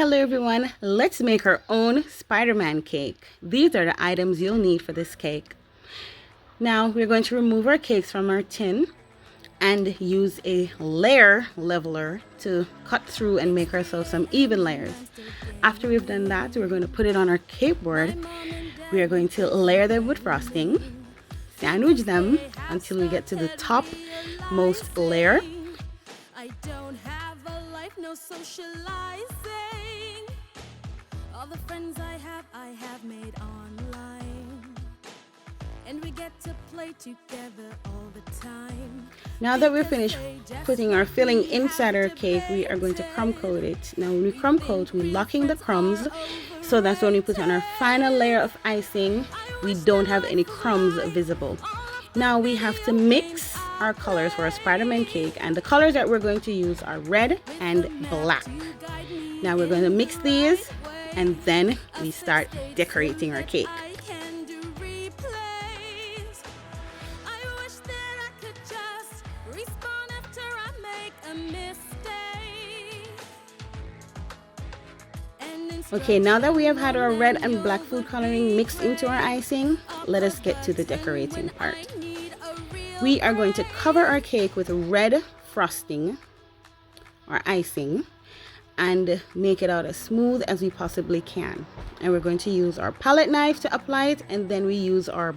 Hello everyone, let's make our own Spider-Man cake. These are the items you'll need for this cake. Now we're going to remove our cakes from our tin and use a layer leveler to cut through and make ourselves some even layers. After we've done that, we're going to put it on our cake board. We are going to layer them with frosting, sandwich them until we get to the top most layer. I don't have a life, no socializing. All the friends I have made online. And we get to play together all the time. Now that we're finished putting our filling inside our cake, we are going to crumb coat it. Now when we crumb coat, we're locking the crumbs, so that's when we put on our final layer of icing, we don't have any crumbs visible. Now we have to mix our colors for a Spider-Man cake, and the colors that we're going to use are red and black. Now we're going to mix these and then we start decorating our cake. Okay, now that we have had our red and black food coloring mixed into our icing, let us get to the decorating part. We are going to cover our cake with red frosting or icing and make it out as smooth as we possibly can. And we're going to use our palette knife to apply it, and then we use our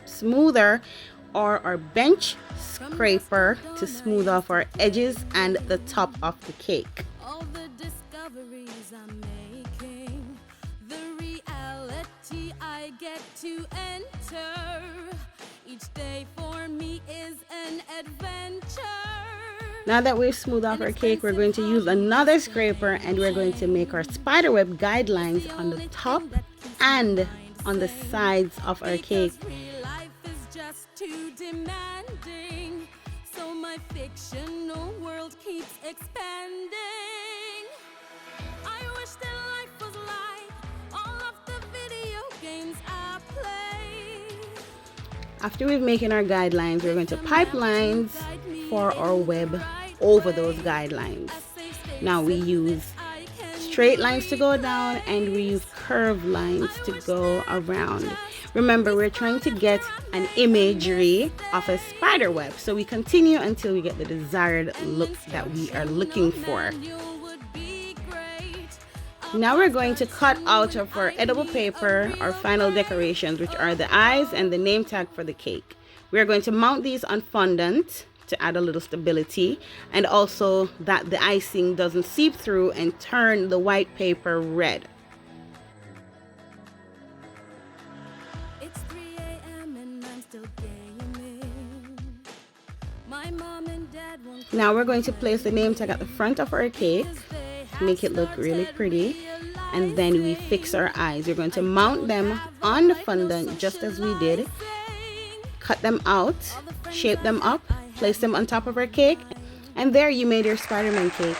smoother or our bench scraper to smooth off our edges and the top of the cake. All the discoveries I'm making, the reality I get to enter. Each day for me is an adventure. Now that we've smoothed off our cake, we're going to use another scraper and we're going to make our spiderweb guidelines on the top and on the sides of our cake. Life is just too demanding, so my fictional world keeps expanding. I wish that life was like all of the video games I play. After we've making our guidelines, we're going to pipe lines for our web over those guidelines. Now we use straight lines to go down and we use curved lines to go around. Remember, we're trying to get an imagery of a spider web, so we continue until we get the desired look that we are looking for. Now we're going to cut out of our edible paper our final decorations, which are the eyes and the name tag for the cake. We are going to mount these on fondant to add a little stability, and also that the icing doesn't seep through and turn the white paper red. It's 3 a.m. and I'm still gaming. My mom and dad won't. Now we're going to place the name tag at the front of our cake, make it look really pretty, and then we fix our eyes. We're going to mount them on the fondant just as we did, cut them out, shape them up, place them on top of our cake, and there you made your Spider-Man cake.